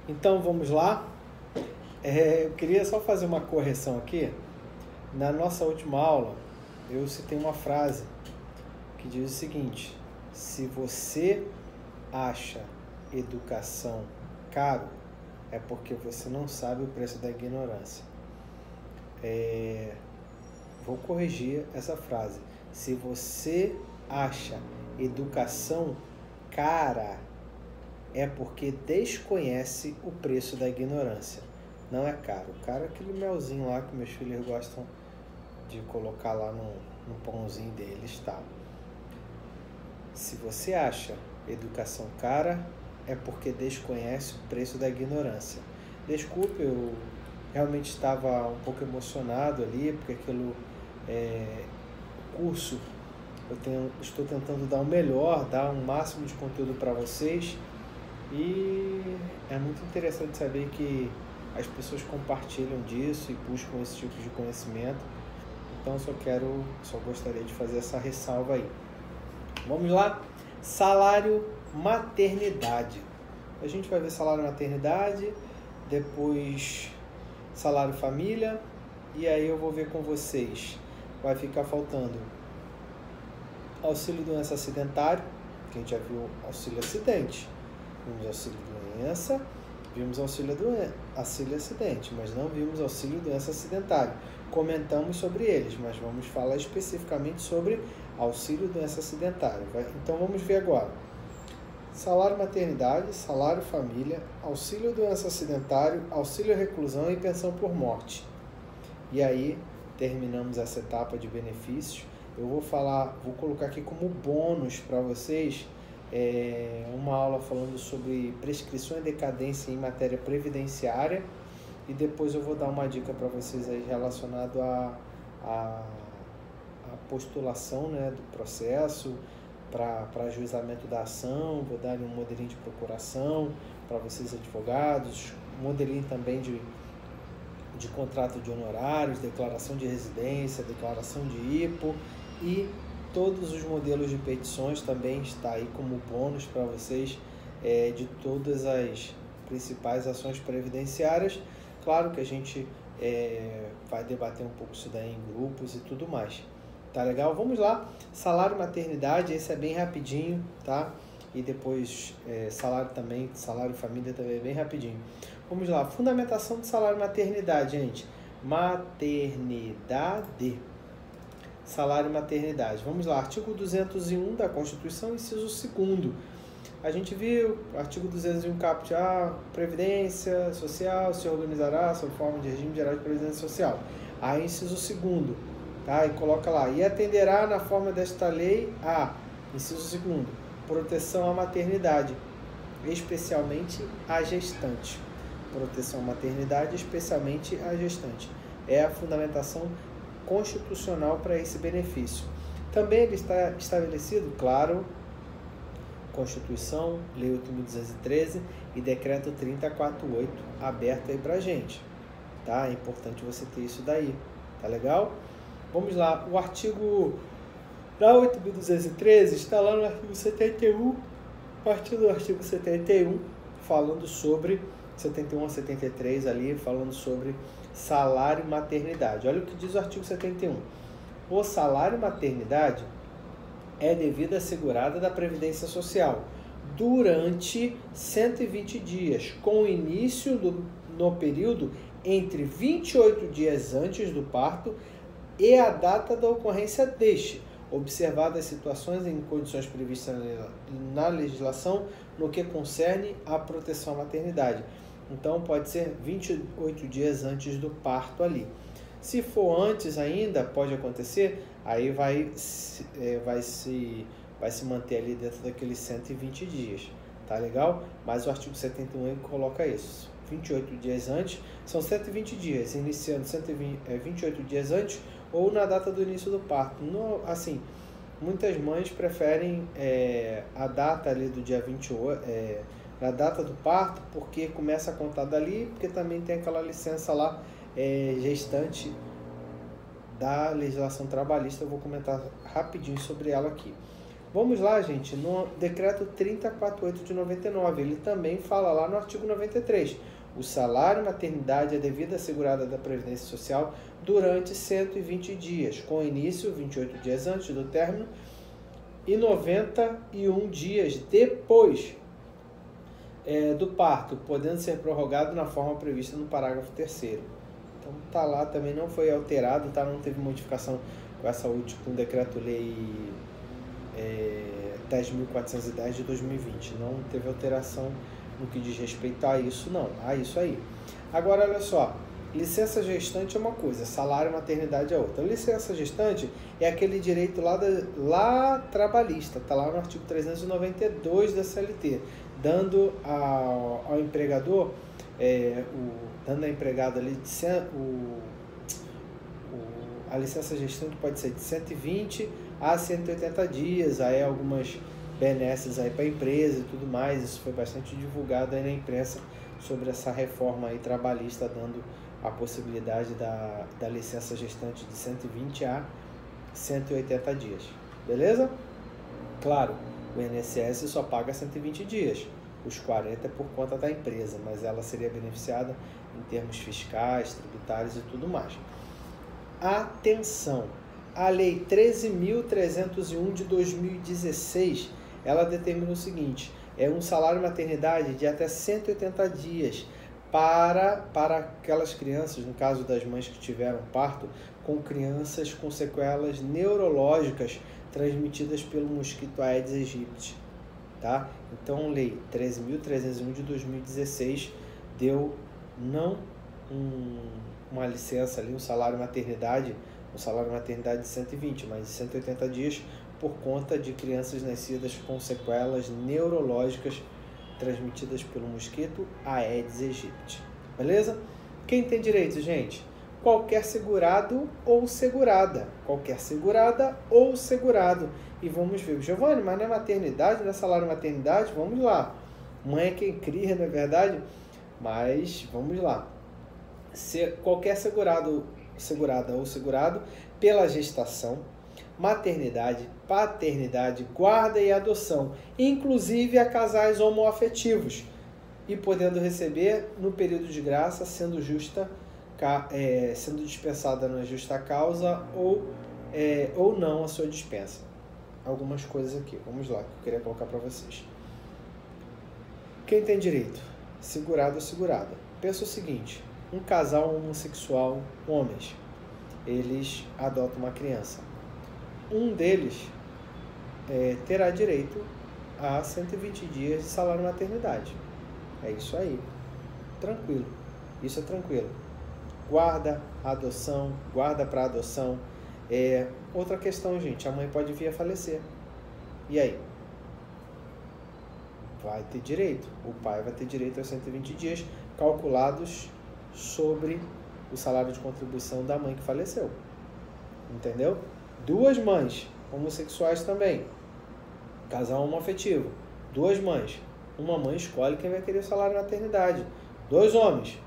Então vamos lá. Eu queria só fazer uma correção aqui. Na nossa última aula, eu citei uma frase que diz o seguinte: se você acha educação caro, é porque você não sabe o preço da ignorância. Vou corrigir essa frase. Se você acha educação cara, é porque desconhece o preço da ignorância. Não é caro. Caro é aquele melzinho lá que meus filhos gostam de colocar lá no pãozinho deles, tá? Se você acha educação cara, é porque desconhece o preço da ignorância. Desculpe, eu realmente estava um pouco emocionado ali, porque aquilo curso estou tentando dar o melhor, dar um máximo de conteúdo para vocês, e é muito interessante saber que as pessoas compartilham disso e buscam esse tipo de conhecimento. Então só gostaria de fazer essa ressalva aí. Vamos lá? Salário maternidade. A gente vai ver salário maternidade, depois salário família, e aí eu vou ver com vocês. Vai ficar faltando auxílio doença acidentário, que a gente já viu auxílio acidente. Vimos auxílio doença, vimos auxílio acidente, mas não vimos auxílio doença acidentário. Comentamos sobre eles, mas vamos falar especificamente sobre auxílio doença acidentário. Então vamos ver agora. Salário maternidade, salário família, auxílio doença acidentário, auxílio reclusão e pensão por morte. E aí terminamos essa etapa de benefícios. Eu vou colocar aqui como bônus para vocês uma aula falando sobre prescrição e decadência em matéria previdenciária, e depois eu vou dar uma dica para vocês aí relacionado à postulação, né, do processo para ajuizamento da ação. Vou dar um modelinho de procuração para vocês advogados, modelinho também de contrato de honorários, declaração de residência, declaração de IPO, e todos os modelos de petições também está aí como bônus para vocês, de todas as principais ações previdenciárias. Claro que a gente vai debater um pouco isso daí em grupos e tudo mais. Tá legal? Vamos lá. Salário maternidade, esse é bem rapidinho, tá? E depois salário família também é bem rapidinho. Vamos lá. Fundamentação do salário maternidade, gente. Maternidade. Salário maternidade. Vamos lá. Artigo 201 da Constituição, inciso 2º. A gente viu, artigo 201 caput A, Previdência Social se organizará sob forma de regime geral de Previdência Social. Aí, inciso 2º, tá? E coloca lá, e atenderá na forma desta lei a, inciso 2º, proteção à maternidade, especialmente à gestante. Proteção à maternidade, especialmente à gestante. É a fundamentação constitucional para esse benefício. Também ele está estabelecido, claro, Constituição, Lei 8.213 e Decreto 3048 aberto aí pra gente, tá? É importante você ter isso daí, tá legal? Vamos lá, o artigo da 8.213 está lá no artigo 71, a partir do artigo 71, falando sobre 71 a 73 ali, falando sobre salário maternidade. Olha o que diz o artigo 71. O salário maternidade é devida assegurada da Previdência Social durante 120 dias, com início no período entre 28 dias antes do parto e a data da ocorrência deste, observadas as situações em condições previstas na legislação no que concerne à proteção à maternidade. Então pode ser 28 dias antes do parto ali. Se for antes ainda, pode acontecer, aí vai se manter ali dentro daqueles 120 dias, tá legal? Mas o artigo 71 coloca isso, 28 dias antes, são 120 dias, iniciando 28 dias antes ou na data do início do parto. Assim, muitas mães preferem a data ali do dia 28, na data do parto, porque começa a contar dali, porque também tem aquela licença lá, gestante da legislação trabalhista. Eu vou comentar rapidinho sobre ela aqui. Vamos lá, gente, no decreto 3048 de 99, ele também fala lá no artigo 93, o salário maternidade é devida assegurada da Previdência Social durante 120 dias, com início 28 dias antes do término e 91 dias depois do parto, podendo ser prorrogado na forma prevista no parágrafo 3º. Então tá lá, também não foi alterado, tá? Não teve modificação com essa última, com o decreto-lei 10.410 de 2020. Não teve alteração no que diz respeito a isso, não. A isso aí. Agora, olha só. Licença gestante é uma coisa, salário maternidade é outra. Licença gestante é aquele direito lá trabalhista, tá lá no artigo 392 da CLT, dando ao empregador, dando à empregada ali, a licença gestante pode ser de 120 a 180 dias, aí algumas benesses aí para a empresa e tudo mais. Isso foi bastante divulgado aí na imprensa sobre essa reforma aí trabalhista, dando a possibilidade da licença gestante de 120 a 180 dias, beleza? Claro, o INSS só paga 120 dias, os 40 é por conta da empresa, mas ela seria beneficiada em termos fiscais, tributários e tudo mais. Atenção! A Lei 13.301 de 2016, ela determina o seguinte, é um salário maternidade de até 180 dias para aquelas crianças, no caso das mães que tiveram parto, com crianças com sequelas neurológicas transmitidas pelo mosquito Aedes aegypti, tá? Então, Lei 13.301 de 2016 deu não uma licença ali, um salário maternidade de 120, mas de 180 dias por conta de crianças nascidas com sequelas neurológicas transmitidas pelo mosquito Aedes aegypti. Beleza? Quem tem direito, gente? Qualquer segurado ou segurada. Qualquer segurada ou segurado. E vamos ver. Giovanni, mas não é maternidade, não é salário maternidade? Vamos lá. Mãe é quem cria, não é verdade? Mas vamos lá. Qualquer segurado, segurada ou segurado pela gestação, maternidade, paternidade, guarda e adoção, inclusive a casais homoafetivos, e podendo receber no período de graça, sendo dispensada na justa causa ou não a sua dispensa. Algumas coisas aqui, vamos lá, que eu queria colocar para vocês. Quem tem direito? Segurado ou segurada. Pensa o seguinte, um casal homossexual, homens, eles adotam uma criança. Um deles terá direito a 120 dias de salário maternidade. É isso aí. Tranquilo. Isso é tranquilo. Guarda para adoção. Outra questão, gente. A mãe pode vir a falecer. E aí? Vai ter direito. O pai vai ter direito a 120 dias calculados sobre o salário de contribuição da mãe que faleceu. Entendeu? Duas mães homossexuais também, casal homoafetivo, duas mães, uma mãe escolhe quem vai querer o salário de maternidade, dois homens,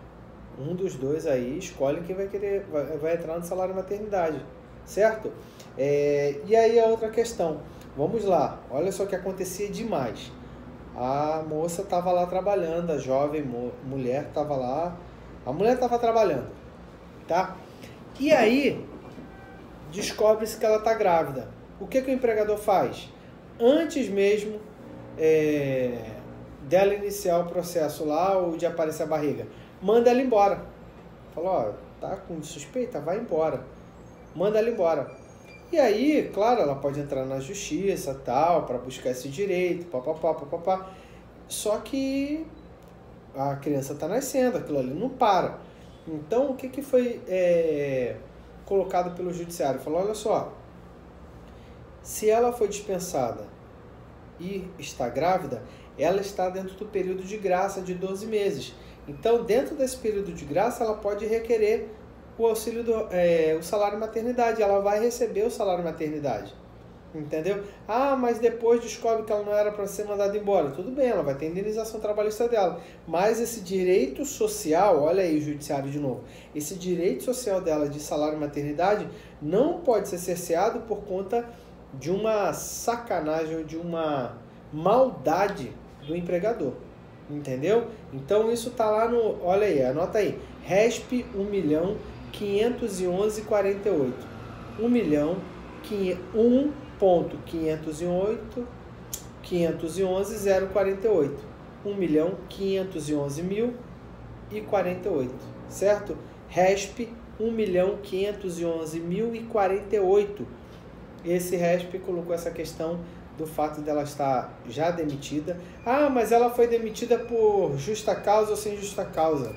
um dos dois aí escolhe quem vai entrar no salário de maternidade, certo? E aí a outra questão, vamos lá, olha só o que acontecia demais, a moça estava lá trabalhando, a jovem mulher estava lá, a mulher estava trabalhando, tá? E aí descobre-se que ela está grávida. O que o empregador faz? Antes mesmo dela iniciar o processo lá ou de aparecer a barriga, manda ela embora. Fala, tá com suspeita? Vai embora. Manda ela embora. E aí, claro, ela pode entrar na justiça, tal, para buscar esse direito, papapá. Só que a criança está nascendo, aquilo ali não para. Então, o que foi colocado pelo judiciário? Falou, olha só, se ela foi dispensada e está grávida, ela está dentro do período de graça de 12 meses. Então, dentro desse período de graça, ela pode requerer o auxílio o salário maternidade. Ela vai receber o salário maternidade. Entendeu? Ah, mas depois descobre que ela não era para ser mandada embora. Tudo bem, ela vai ter a indenização trabalhista dela. Mas esse direito social, olha aí o judiciário de novo, esse direito social dela de salário maternidade não pode ser cerceado por conta de uma sacanagem, de uma maldade do empregador, entendeu? Então isso tá lá no, olha aí, anota aí, RESP 1.511.48, 1.511.048, 1.511.048, certo? RESP 1.511.048. Esse RESP colocou essa questão do fato dela estar já demitida. Ah, mas ela foi demitida por justa causa ou sem justa causa?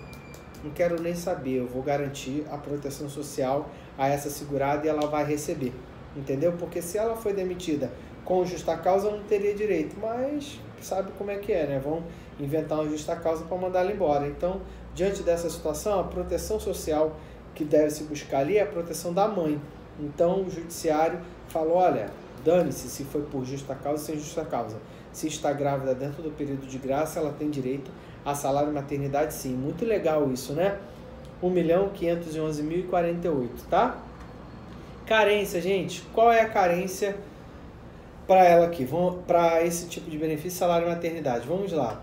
Não quero nem saber, eu vou garantir a proteção social a essa segurada e ela vai receber, entendeu? Porque se ela foi demitida com justa causa, não teria direito, mas sabe como é que é, né? Vão inventar uma justa causa para mandar ela embora. Então, diante dessa situação, a proteção social que deve se buscar ali é a proteção da mãe. Então, o judiciário falou, olha, dane-se se foi por justa causa ou sem justa causa. Se está grávida dentro do período de graça, ela tem direito a salário maternidade, sim. Muito legal isso, né? 1.511.048, tá? Carência, gente. Qual é a carência para ela aqui? Para esse tipo de benefício, salário maternidade. Vamos lá.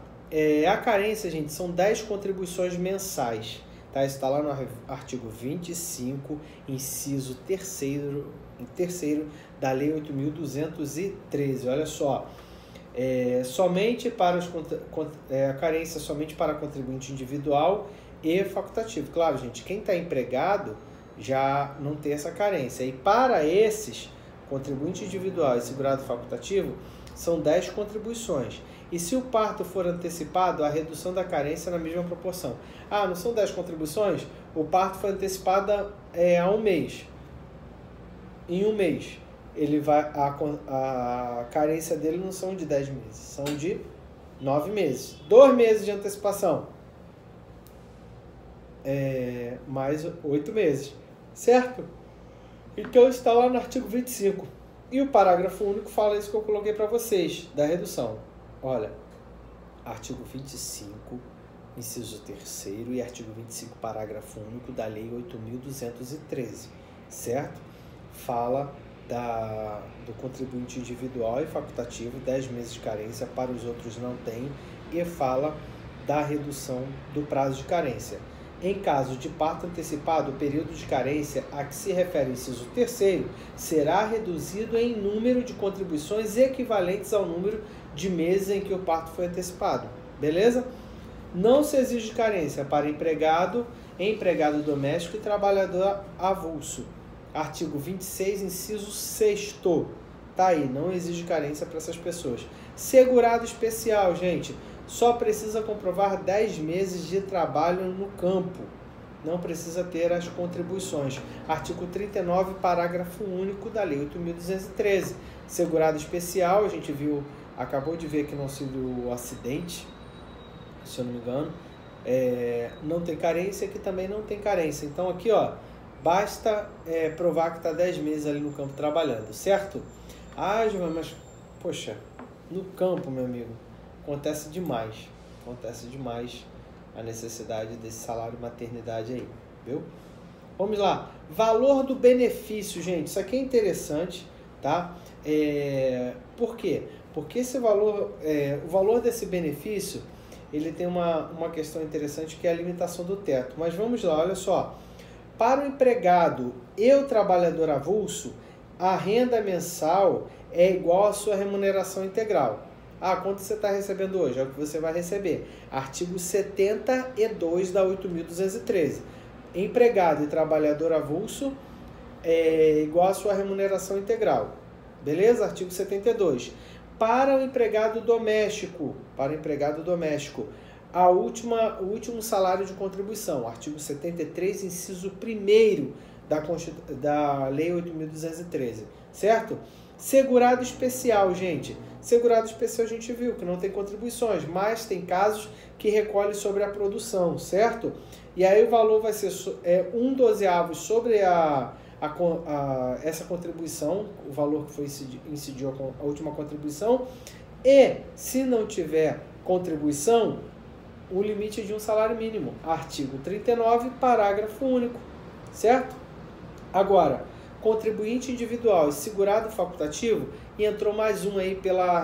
A carência, gente, são 10 contribuições mensais. Tá? Isso está lá no artigo 25, inciso 3º da Lei 8.213. Olha só. Somente para a carência somente para contribuinte individual e facultativo. Claro, gente, quem está empregado já não tem essa carência. E para esses, contribuinte individual e segurado facultativo, são 10 contribuições. E se o parto for antecipado, a redução da carência é na mesma proporção. Ah, não são 10 contribuições? O parto foi antecipado há um mês. Em um mês, ele vai, a carência dele não são de 10 meses, são de 9 meses. 2 meses de antecipação. Mais 8 meses. Certo? Então está lá no artigo 25. E o parágrafo único fala isso que eu coloquei para vocês, da redução. Olha, artigo 25, inciso 3º e artigo 25, parágrafo único da Lei 8.213, certo? Fala do contribuinte individual e facultativo, 10 meses de carência, para os outros não tem, e fala da redução do prazo de carência. Em caso de parto antecipado, o período de carência a que se refere o inciso 3º será reduzido em número de contribuições equivalentes ao número de meses em que o parto foi antecipado. Beleza? Não se exige carência para empregado doméstico e trabalhador avulso. Artigo 26, inciso 6º. Tá aí, não exige carência para essas pessoas. Segurado especial, gente, só precisa comprovar 10 meses de trabalho no campo. Não precisa ter as contribuições. Artigo 39, parágrafo único da Lei 8.213. Segurado especial, a gente viu, acabou de ver aqui no auxílio do acidente, se eu não me engano, não tem carência, aqui também não tem carência. Então aqui, ó, basta provar que está 10 meses ali no campo trabalhando, certo? Ah, Giovanni, mas, poxa, no campo, meu amigo, acontece demais a necessidade desse salário maternidade aí, viu? Vamos lá, valor do benefício, gente, isso aqui é interessante, tá? Por quê? Porque esse valor, o valor desse benefício, ele tem uma questão interessante que é a limitação do teto. Mas vamos lá, olha só. Para o empregado e o trabalhador avulso, a renda mensal é igual à sua remuneração integral. Ah, quanto você está recebendo hoje? É o que você vai receber. Artigo 72 da 8.213. Empregado e trabalhador avulso é igual à sua remuneração integral. Beleza? Artigo 72. Para o empregado doméstico, o último salário de contribuição, artigo 73, inciso 1º da Lei 8.213, certo? Segurado especial, gente. Segurado especial a gente viu que não tem contribuições, mas tem casos que recolhe sobre a produção, certo? E aí o valor vai ser 1/12 sobre essa contribuição, o valor que foi incidiu a última contribuição, e se não tiver contribuição, o limite de um salário mínimo, artigo 39, parágrafo único, certo? Agora, contribuinte individual e segurado facultativo, e entrou mais um aí pela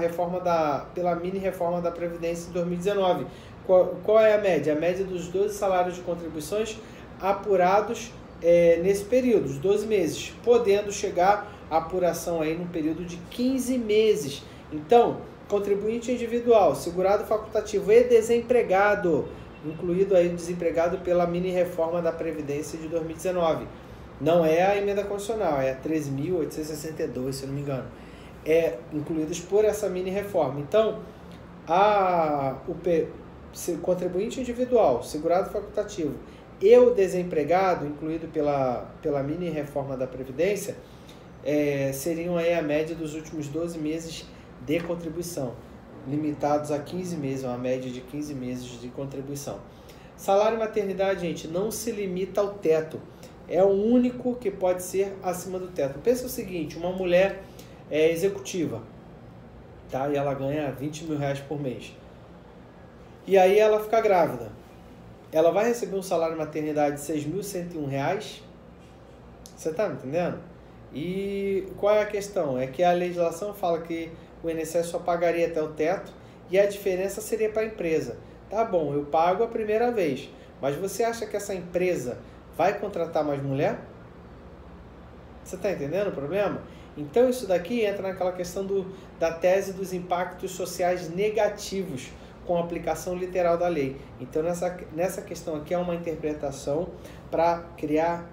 mini reforma da Previdência de 2019. Qual é a média? A média dos 12 salários de contribuições apurados nesse período, os 12 meses, podendo chegar a apuração aí num período de 15 meses. Então, contribuinte individual, segurado facultativo e desempregado, incluído aí o desempregado pela mini reforma da Previdência de 2019. Não é a emenda constitucional, é a 13.862, se eu não me engano. Incluídos por essa mini reforma. Então, o contribuinte individual, segurado facultativo e o desempregado, incluído pela mini reforma da Previdência, seriam aí a média dos últimos 12 meses de contribuição, limitados a 15 meses, uma média de 15 meses de contribuição. Salário e maternidade, gente, não se limita ao teto. É o único que pode ser acima do teto. Pensa o seguinte, uma mulher executiva, tá? E ela ganha 20 mil reais por mês. E aí ela fica grávida. Ela vai receber um salário de maternidade de R$6.101. Você tá me entendendo? E qual é a questão? É que a legislação fala que o INSS só pagaria até o teto e a diferença seria para a empresa. Tá bom, eu pago a primeira vez, mas você acha que essa empresa vai contratar mais mulher? Você está entendendo o problema? Então isso daqui entra naquela questão da tese dos impactos sociais negativos com a aplicação literal da lei. Então nessa questão aqui é uma interpretação para criar,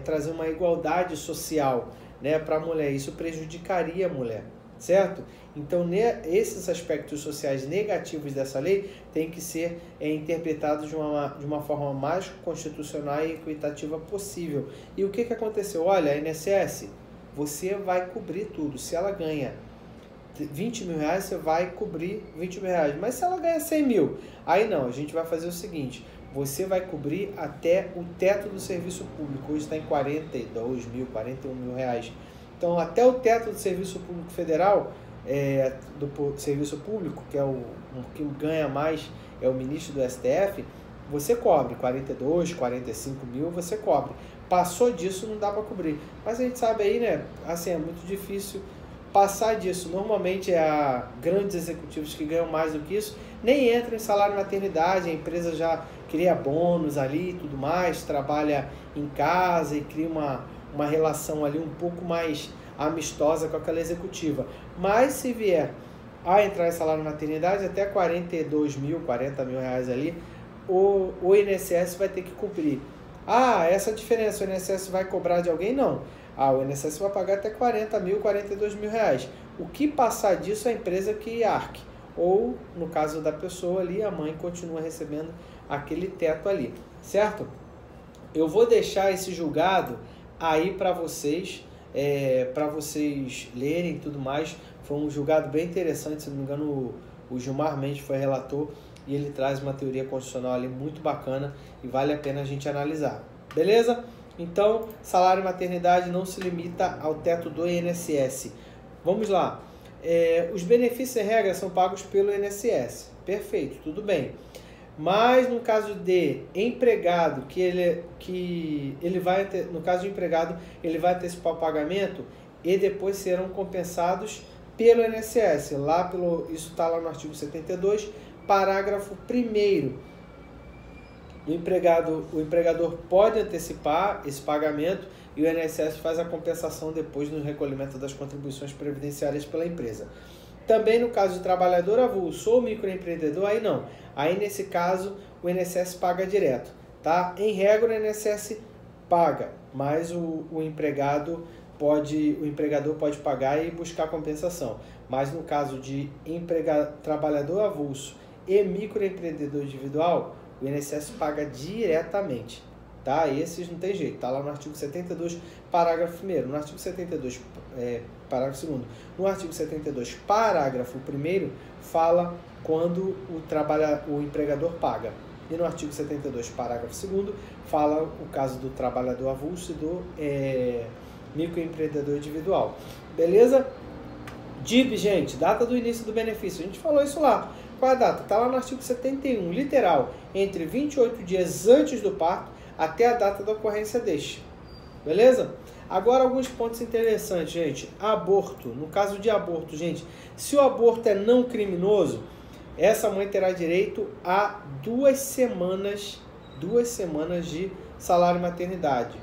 trazer uma igualdade social, né, para a mulher. Isso prejudicaria a mulher, certo? Então esses aspectos sociais negativos dessa lei têm que ser interpretados de uma forma mais constitucional e equitativa possível. E o que aconteceu? Olha, a INSS, você vai cobrir tudo. Se ela ganha 20 mil reais, você vai cobrir 20 mil reais. Mas se ela ganha 100 mil, aí não, a gente vai fazer o seguinte, você vai cobrir até o teto do serviço público. Hoje está em 42 mil, 41 mil reais. Então, até o teto do serviço público federal, do serviço público, que é o que ganha mais, é o ministro do STF, você cobre 42, 45 mil, você cobre. Passou disso, não dá para cobrir. Mas a gente sabe aí, né, assim, é muito difícil passar disso. Normalmente grandes executivos que ganham mais do que isso, nem entram em salário de maternidade, a empresa já cria bônus ali e tudo mais, trabalha em casa e cria uma relação ali um pouco mais amistosa com aquela executiva. Mas se vier a entrar em salário de maternidade, até 42 mil, 40 mil reais ali, o INSS vai ter que cumprir. Essa diferença, o INSS vai cobrar de alguém? Não. O INSS vai pagar até 40 mil, 42 mil reais. O que passar disso é a empresa que arque. Ou, no caso da pessoa ali, a mãe continua recebendo aquele teto ali, certo? Eu vou deixar esse julgado aí para vocês lerem e tudo mais. Foi um julgado bem interessante, se não me engano o Gilmar Mendes foi relator e ele traz uma teoria constitucional ali muito bacana e vale a pena a gente analisar, beleza? Então, salário e maternidade não se limita ao teto do INSS. Vamos lá, os benefícios e regras são pagos pelo INSS, perfeito, tudo bem. Mas no caso de empregado, no caso de empregado, ele vai antecipar o pagamento e depois serão compensados pelo INSS. Isso está lá no artigo 72, parágrafo 1º. O empregador pode antecipar esse pagamento e o INSS faz a compensação depois no recolhimento das contribuições previdenciárias pela empresa. Também no caso de trabalhador avulso ou microempreendedor, aí não. Aí nesse caso o INSS paga direto, tá? Em regra o INSS paga, mas o empregador pode pagar e buscar compensação. Mas no caso de trabalhador avulso e microempreendedor individual, o INSS paga diretamente, tá? Esses não tem jeito, tá lá no artigo 72, parágrafo 1º. No artigo 72, parágrafo 2º. No artigo 72, parágrafo 1º, fala quando o empregador paga. E no artigo 72, parágrafo 2º, fala o caso do trabalhador avulso e do microempreendedor individual. Beleza? DIB, gente, data do início do benefício. A gente falou isso lá. Qual é a data? Está lá no artigo 71, literal, entre 28 dias antes do parto até a data da ocorrência deste. Beleza? Agora alguns pontos interessantes, gente. Aborto. No caso de aborto, gente, se o aborto é não criminoso, essa mãe terá direito a 2 semanas de salário maternidade.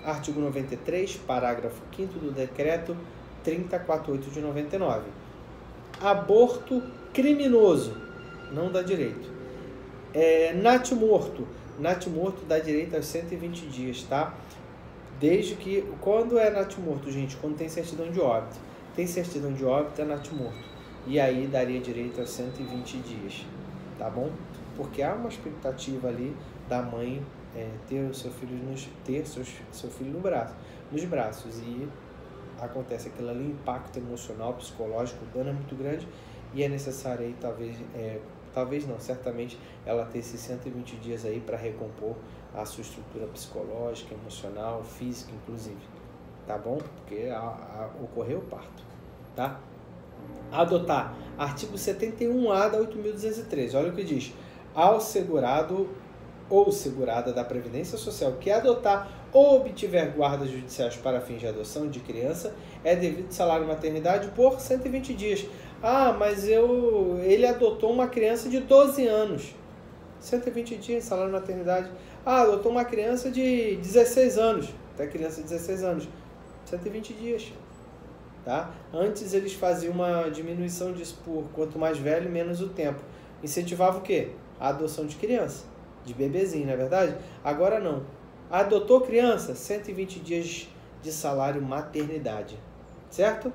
Artigo 93, parágrafo 5º do decreto 3048 de 99. Aborto criminoso não dá direito. Natimorto dá direito aos 120 dias, tá? Desde que, quando é natimorto, gente? Quando tem certidão de óbito. Tem certidão de óbito, é natimorto. E aí daria direito aos 120 dias, tá bom? Porque há uma expectativa ali da mãe ter o seu filho seu filho nos braços. E acontece aquilo ali, impacto emocional, psicológico, o dano é muito grande. E é necessário aí, talvez não, certamente, ela ter esses 120 dias aí para recompor a sua estrutura psicológica, emocional, física, inclusive, tá bom? Porque ocorreu o parto, tá? Adotar, artigo 71A da 8.213, olha o que diz: ao segurado ou segurada da Previdência Social que adotar ou obtiver guardas judiciais para fins de adoção de criança, é devido salário maternidade por 120 dias. Ah, mas ele adotou uma criança de 12 anos. 120 dias, salário maternidade. Ah, adotou uma criança de 16 anos. Até criança de 16 anos. 120 dias. Tá? Antes eles faziam uma diminuição disso por quanto mais velho, menos o tempo. Incentivava o quê? A adoção de criança. De bebezinho, não é verdade? Agora não. Adotou criança, 120 dias de salário maternidade. Certo?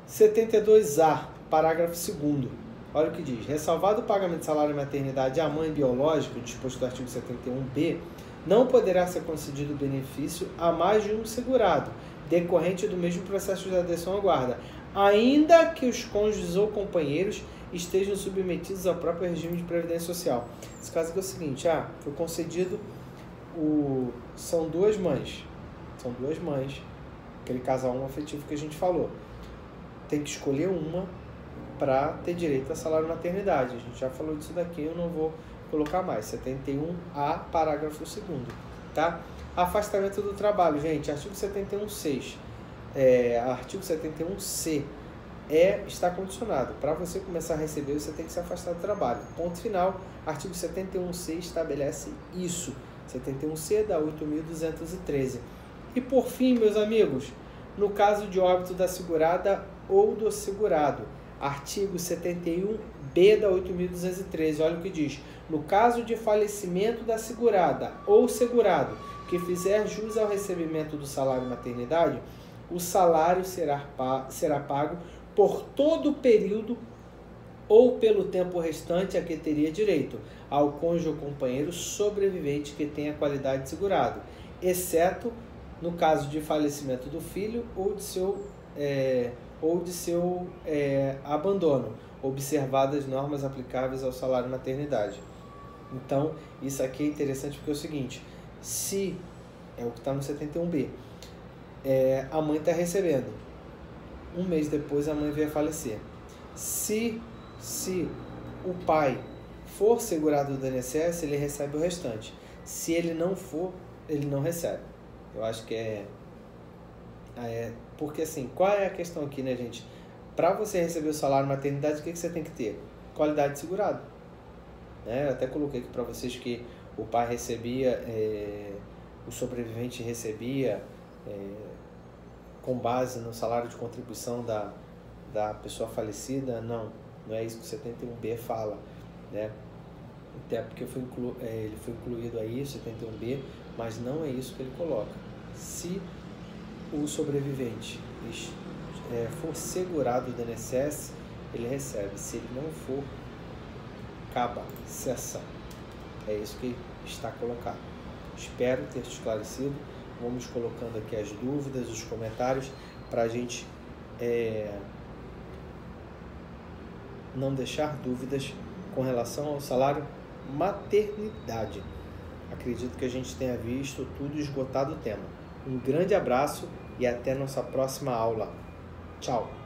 72A, parágrafo 2º. Olha o que diz: ressalvado o pagamento de salário maternidade à mãe biológica, disposto no artigo 71B, não poderá ser concedido benefício a mais de um segurado, decorrente do mesmo processo de adesão à guarda, ainda que os cônjuges ou companheiros estejam submetidos ao próprio regime de previdência social. Esse caso aqui é o seguinte: foi concedido são duas mães, aquele casal homoafetivo que a gente falou. Tem que escolher uma para ter direito a salário maternidade. A gente já falou disso daqui, eu não vou colocar mais. 71A, parágrafo 2º, tá? Afastamento do trabalho, gente, artigo 71.6, artigo 71C, está condicionado. Para você começar a receber, você tem que se afastar do trabalho. Ponto final, artigo 71C estabelece isso. 71C da 8.213. E por fim, meus amigos, no caso de óbito da segurada ou do segurado, artigo 71B da 8.213, olha o que diz: no caso de falecimento da segurada ou segurado que fizer jus ao recebimento do salário maternidade, o salário será pago por todo o período ou pelo tempo restante a que teria direito ao cônjuge ou companheiro sobrevivente que tenha qualidade de segurado, exceto no caso de falecimento do filho ou de seu abandono, observadas normas aplicáveis ao salário maternidade. Então, isso aqui é interessante porque é o seguinte: se é o que está no 71B, a mãe está recebendo, um mês depois a mãe veio a falecer. Se o pai for segurado do INSS, ele recebe o restante. Se ele não for, ele não recebe. Eu acho que porque assim, qual é a questão aqui, né, gente? Para você receber o salário maternidade, o que você tem que ter? Qualidade de segurado. Eu até coloquei aqui para vocês que o pai recebia, o sobrevivente recebia com base no salário de contribuição da pessoa falecida. Não é isso que o 71B fala, né? Até porque ele foi incluído aí, 71B, mas não é isso que ele coloca. Se o sobrevivente for segurado do INSS, ele recebe. Se ele não for, acaba, cessa. É isso que está colocado. Espero ter te esclarecido. Vamos colocando aqui as dúvidas, os comentários, para a gente não deixar dúvidas com relação ao salário maternidade. Acredito que a gente tenha visto tudo, esgotado o tema. Um grande abraço e até nossa próxima aula. Tchau!